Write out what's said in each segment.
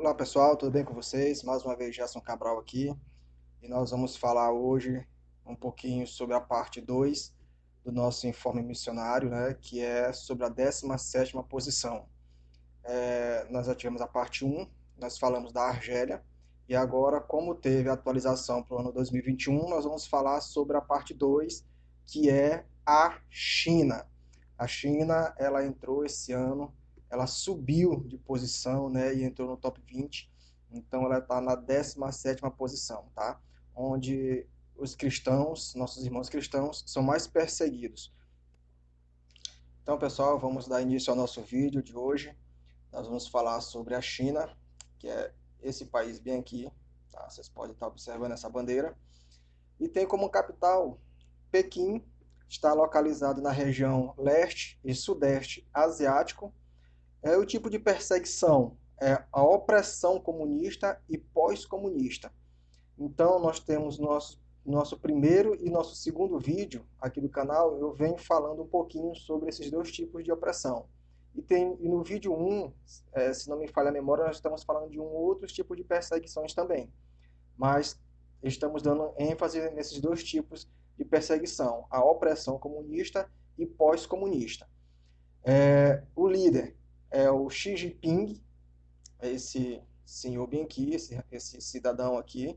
Olá pessoal, tudo bem com vocês? Mais uma vez, Gerson Cabral aqui e nós vamos falar hoje um pouquinho sobre a parte 2 do nosso informe missionário, né, que é sobre a 17ª posição. Nós já tivemos a parte um, nós falamos da Argélia e agora, como teve a atualização para o ano 2021, nós vamos falar sobre a parte 2, que é a China. A China, ela entrou esse ano, ela subiu de posição, né, e entrou no top 20. Então ela está na 17ª posição, tá? Onde os cristãos, nossos irmãos cristãos, são mais perseguidos. Então, pessoal, vamos dar início ao nosso vídeo de hoje. Nós vamos falar sobre a China, que é esse país bem aqui, tá? Vocês podem estar observando essa bandeira. E tem como capital Pequim, está localizado na região leste e sudeste asiático. O tipo de perseguição é a opressão comunista e pós-comunista. Então, nós temos nosso primeiro e nosso segundo vídeo aqui do canal, eu venho falando um pouquinho sobre esses dois tipos de opressão. E no vídeo 1, se não me falha a memória, nós estamos falando de um outro tipo de perseguições também. Mas estamos dando ênfase nesses dois tipos de perseguição, a opressão comunista e pós-comunista. O líder é o Xi Jinping, esse senhor bem aqui, esse cidadão aqui.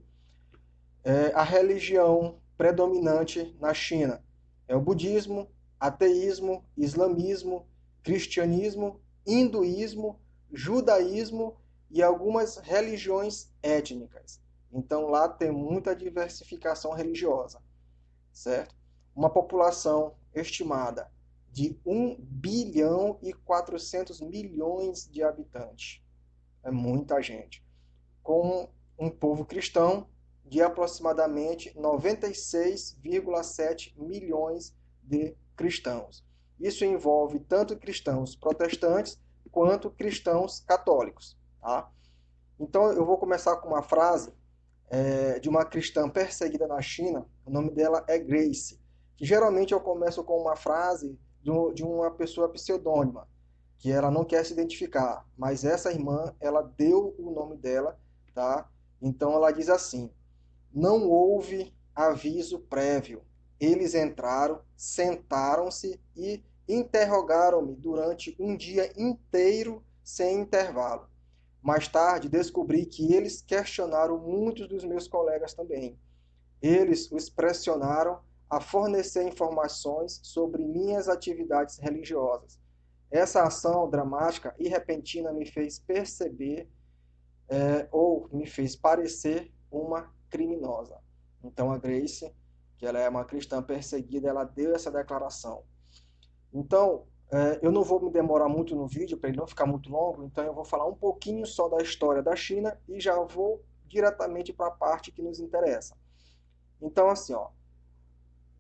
A religião predominante na China é o budismo, ateísmo, islamismo, cristianismo, hinduísmo, judaísmo e algumas religiões étnicas. Então lá tem muita diversificação religiosa, certo? Uma população estimada de 1,4 bilhão de habitantes. É muita gente. Com um povo cristão de aproximadamente 96,7 milhões de cristãos. Isso envolve tanto cristãos protestantes quanto cristãos católicos. Tá? Então eu vou começar com uma frase de uma cristã perseguida na China. O nome dela é Grace. Que geralmente eu começo com uma frase de uma pessoa pseudônima, que ela não quer se identificar, mas essa irmã, ela deu o nome dela, tá? Então ela diz assim: não houve aviso prévio. Eles entraram, sentaram-se e interrogaram-me durante um dia inteiro sem intervalo. Mais tarde, descobri que eles questionaram muitos dos meus colegas também. Eles os pressionaram a fornecer informações sobre minhas atividades religiosas. Essa ação dramática e repentina me fez perceber ou me fez parecer uma criminosa. Então a Grace, que ela é uma cristã perseguida, ela deu essa declaração. Então, eu não vou me demorar muito no vídeo para ele não ficar muito longo, então eu vou falar um pouquinho só da história da China e já vou diretamente para a parte que nos interessa. Então, assim, ó,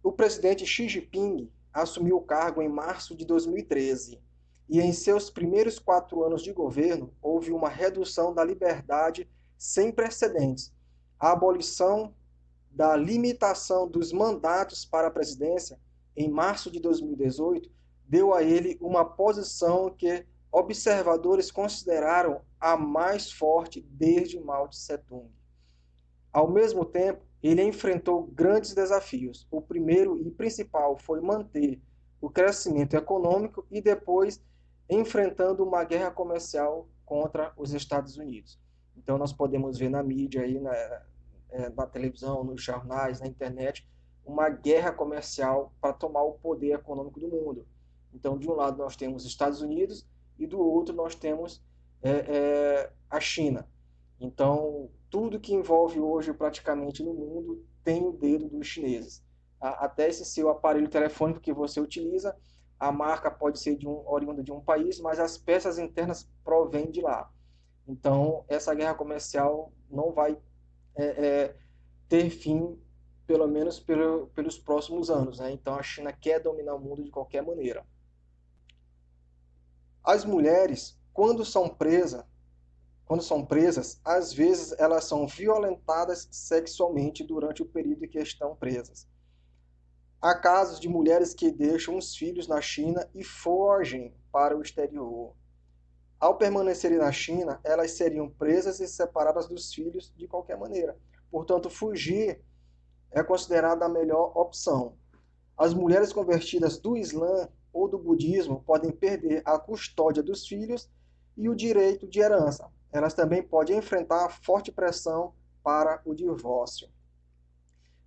o presidente Xi Jinping assumiu o cargo em março de 2013 e em seus primeiros 4 anos de governo houve uma redução da liberdade sem precedentes. A abolição da limitação dos mandatos para a presidência em março de 2018 deu a ele uma posição que observadores consideraram a mais forte desde Mao Tse-tung. Ao mesmo tempo, ele enfrentou grandes desafios. O primeiro e principal foi manter o crescimento econômico e depois enfrentando uma guerra comercial contra os Estados Unidos. Então nós podemos ver na mídia, aí, na televisão, nos jornais, na internet, uma guerra comercial para tomar o poder econômico do mundo. Então, de um lado nós temos os Estados Unidos e do outro nós temos a China. Então, tudo que envolve hoje praticamente no mundo tem o dedo dos chineses. Até esse seu aparelho telefônico que você utiliza, a marca pode ser oriunda de um país, mas as peças internas provêm de lá. Então, essa guerra comercial não vai ter fim, pelo menos pelos próximos anos, né? Então, a China quer dominar o mundo de qualquer maneira. As mulheres, quando são presas, às vezes elas são violentadas sexualmente durante o período em que estão presas. Há casos de mulheres que deixam os filhos na China e fogem para o exterior. Ao permanecerem na China, elas seriam presas e separadas dos filhos de qualquer maneira. Portanto, fugir é considerada a melhor opção. As mulheres convertidas do Islã ou do budismo podem perder a custódia dos filhos e o direito de herança. Elas também podem enfrentar forte pressão para o divórcio.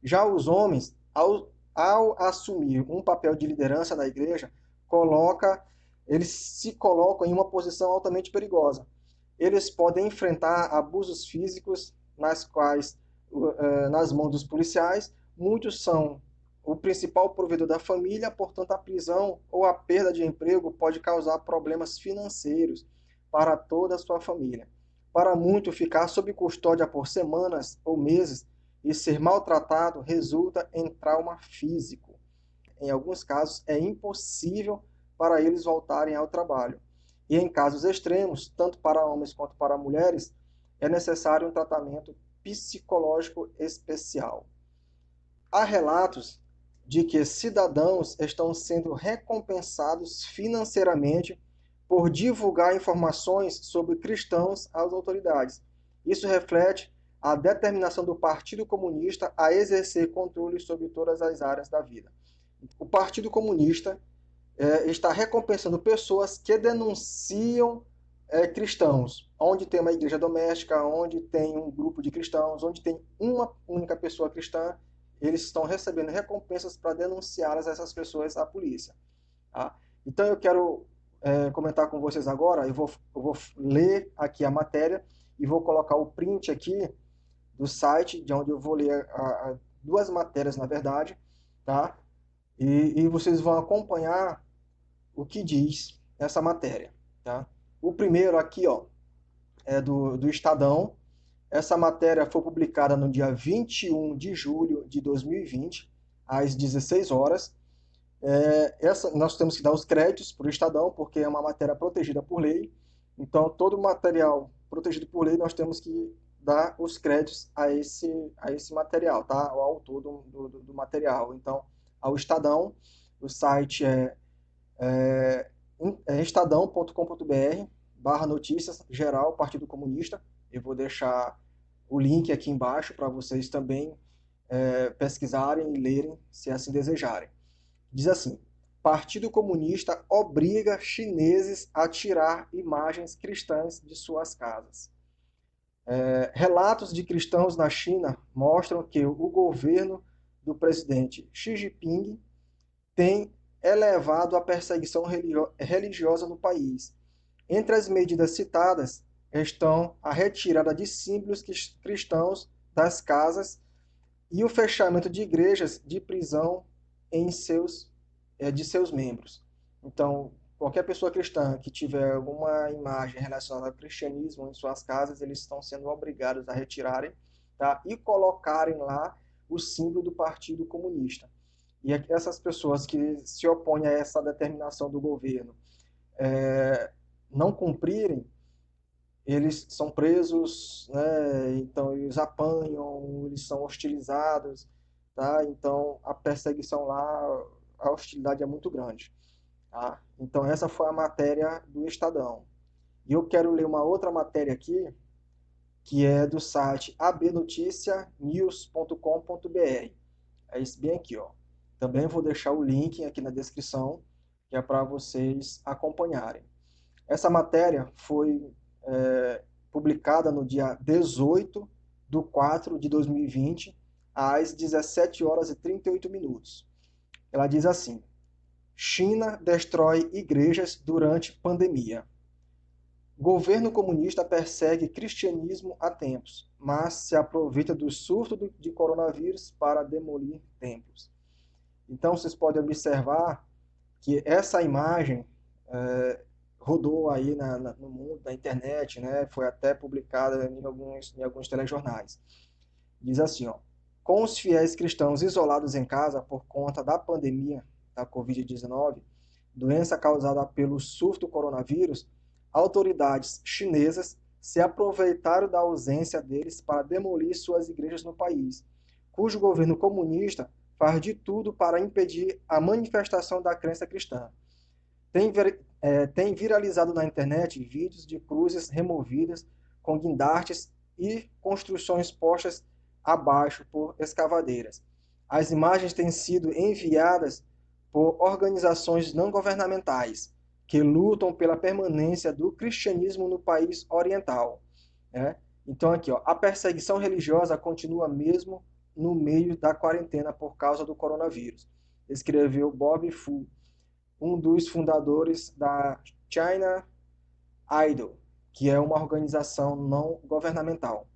Já os homens, ao assumir um papel de liderança na igreja, eles se colocam em uma posição altamente perigosa. Eles podem enfrentar abusos físicos nas mãos dos policiais. Muitos são o principal provedor da família, portanto, a prisão ou a perda de emprego pode causar problemas financeiros para toda a sua família. Para muitos, ficar sob custódia por semanas ou meses e ser maltratado resulta em trauma físico. Em alguns casos, é impossível para eles voltarem ao trabalho. E em casos extremos, tanto para homens quanto para mulheres, é necessário um tratamento psicológico especial. Há relatos de que cidadãos estão sendo recompensados financeiramente por divulgar informações sobre cristãos às autoridades. Isso reflete a determinação do Partido Comunista a exercer controle sobre todas as áreas da vida. O Partido Comunista está recompensando pessoas que denunciam cristãos, onde tem uma igreja doméstica, onde tem um grupo de cristãos, onde tem uma única pessoa cristã, eles estão recebendo recompensas para denunciar essas pessoas à polícia. Tá? Então eu quero comentar com vocês agora, eu vou ler aqui a matéria e vou colocar o print aqui do site, de onde eu vou ler duas matérias, na verdade, tá? E vocês vão acompanhar o que diz essa matéria. Tá? O primeiro aqui é do Estadão. Essa matéria foi publicada no dia 21 de julho de 2020, às 16 horas. Nós temos que dar os créditos para o Estadão, porque é uma matéria protegida por lei. Então, todo material protegido por lei, nós temos que dar os créditos a esse material, tá? Ao autor do material. Então, ao Estadão, o site é estadão.com.br/notícias geral Partido Comunista. Eu vou deixar o link aqui embaixo para vocês também pesquisarem e lerem, se assim desejarem. Diz assim: Partido Comunista obriga chineses a tirar imagens cristãs de suas casas. Relatos de cristãos na China mostram que o governo do presidente Xi Jinping tem elevado a perseguição religiosa no país. Entre as medidas citadas estão a retirada de símbolos cristãos das casas e o fechamento de igrejas de prisão de seus membros. Então, qualquer pessoa cristã que tiver alguma imagem relacionada ao cristianismo em suas casas, eles estão sendo obrigados a retirarem, tá? E colocarem lá o símbolo do Partido Comunista. E essas pessoas que se opõem a essa determinação do governo não cumprirem, eles são presos, né? Então eles apanham, eles são hostilizados, tá? Então a perseguição lá, a hostilidade é muito grande. Tá? Então essa foi a matéria do Estadão. E eu quero ler uma outra matéria aqui, que é do site abnoticianews.com.br. É isso bem aqui, ó. Também vou deixar o link aqui na descrição, que é para vocês acompanharem. Essa matéria foi publicada no dia 18/4/2020, às 17 horas e 38 minutos. Ela diz assim: China destrói igrejas durante pandemia. Governo comunista persegue cristianismo há tempos, mas se aproveita do surto de coronavírus para demolir templos. Então, vocês podem observar que essa imagem rodou aí no mundo, na internet, né? Foi até publicada em alguns telejornais. Diz assim, ó: com os fiéis cristãos isolados em casa por conta da pandemia da Covid-19, doença causada pelo surto coronavírus, autoridades chinesas se aproveitaram da ausência deles para demolir suas igrejas no país, cujo governo comunista faz de tudo para impedir a manifestação da crença cristã. tem viralizado na internet vídeos de cruzes removidas com guindastes e construções postas abaixo por escavadeiras. As imagens têm sido enviadas por organizações não governamentais que lutam pela permanência do cristianismo no país oriental, né? Então aqui, ó, a perseguição religiosa continua mesmo no meio da quarentena por causa do coronavírus, escreveu Bob Fu, um dos fundadores da China Idol, que é uma organização não governamental.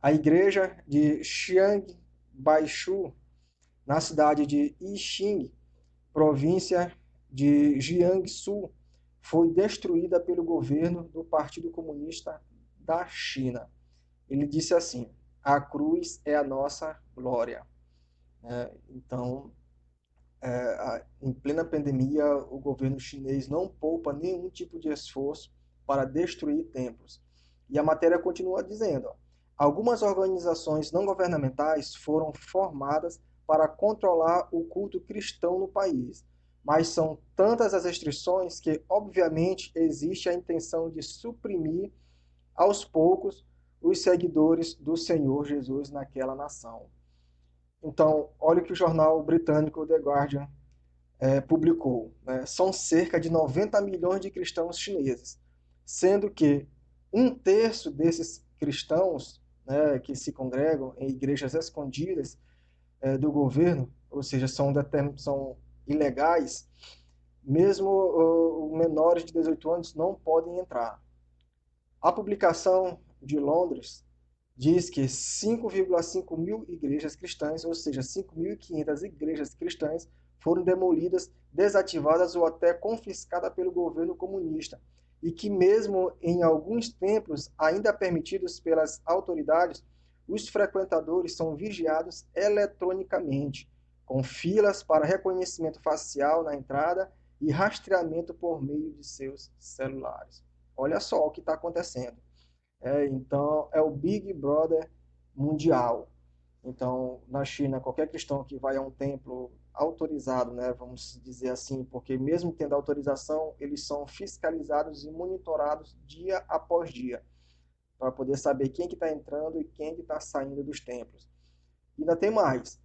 A igreja de Chiang Bai-shu, na cidade de Yixing, província de Jiangsu, foi destruída pelo governo do Partido Comunista da China. Ele disse assim: a cruz é a nossa glória. Então, em plena pandemia, o governo chinês não poupa nenhum tipo de esforço para destruir templos. E a matéria continua dizendo, ó, algumas organizações não governamentais foram formadas para controlar o culto cristão no país, mas são tantas as restrições que, obviamente, existe a intenção de suprimir aos poucos os seguidores do Senhor Jesus naquela nação. Então, olha o que o jornal britânico The Guardian publicou, né? São cerca de 90 milhões de cristãos chineses, sendo que um terço desses cristãos, né, que se congregam em igrejas escondidas do governo, ou seja, são ilegais, mesmo menores de 18 anos não podem entrar. A publicação de Londres diz que 5,5 mil igrejas cristãs, ou seja, 5.500 igrejas cristãs, foram demolidas, desativadas ou até confiscadas pelo governo comunista, e que mesmo em alguns templos ainda permitidos pelas autoridades, os frequentadores são vigiados eletronicamente, com filas para reconhecimento facial na entrada e rastreamento por meio de seus celulares. Olha só o que está acontecendo. Então, é o Big Brother mundial. Então, na China, qualquer cristão que vai a um templo autorizado, né, vamos dizer assim, porque mesmo tendo autorização, eles são fiscalizados e monitorados dia após dia, para poder saber quem que está entrando e quem que está saindo dos templos. E ainda tem mais.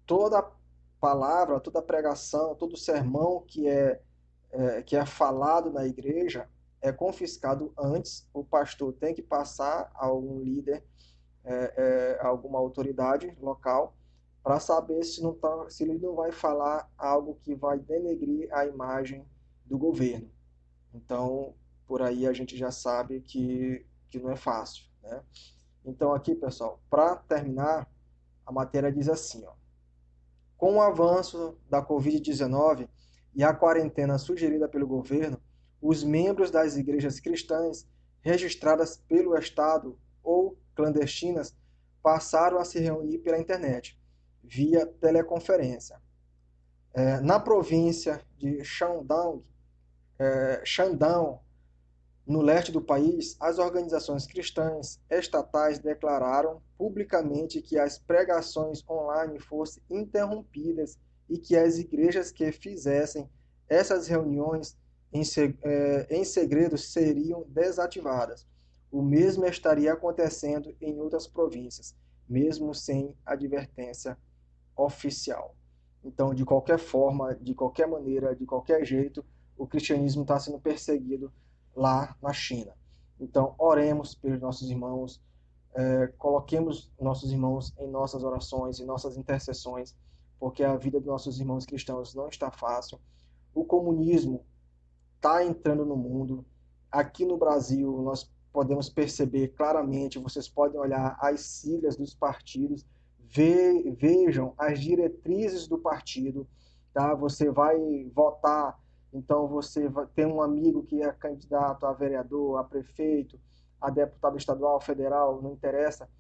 Toda palavra, toda pregação, todo sermão que é falado na igreja é confiscado antes. O pastor tem que passar a algum líder, alguma autoridade local, para saber se ele não vai falar algo que vai denegrir a imagem do governo. Então, por aí a gente já sabe que não é fácil, né? Então, aqui, pessoal, para terminar, a matéria diz assim, ó, com o avanço da Covid-19 e a quarentena sugerida pelo governo, os membros das igrejas cristãs registradas pelo Estado ou clandestinas passaram a se reunir pela internet, via teleconferência. Na província de Shandong, no leste do país, as organizações cristãs estatais declararam publicamente que as pregações online fossem interrompidas e que as igrejas que fizessem essas reuniões em segredo seriam desativadas. O mesmo estaria acontecendo em outras províncias, mesmo sem advertência oficial. Então, de qualquer forma, de qualquer maneira, de qualquer jeito, o cristianismo está sendo perseguido lá na China. Então, oremos pelos nossos irmãos, coloquemos nossos irmãos em nossas orações, em nossas intercessões, porque a vida dos nossos irmãos cristãos não está fácil. O comunismo está entrando no mundo. Aqui no Brasil, nós podemos perceber claramente, vocês podem olhar as siglas dos partidos, vejam as diretrizes do partido, tá? Você vai votar, então você tem um amigo que é candidato a vereador, a prefeito, a deputado estadual, federal, não interessa,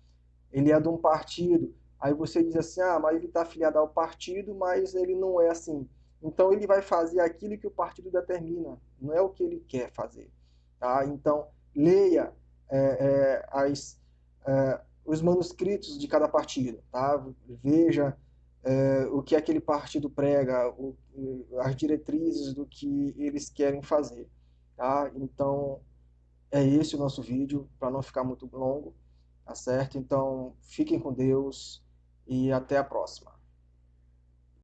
ele é de um partido, aí você diz assim, mas ele está afiliado ao partido, mas ele não é assim. Então ele vai fazer aquilo que o partido determina, não é o que ele quer fazer. Tá? Então, leia os manuscritos de cada partido, tá? Veja o que aquele partido prega, as diretrizes do que eles querem fazer, tá? Então, é esse o nosso vídeo, para não ficar muito longo, tá certo? Então, fiquem com Deus e até a próxima.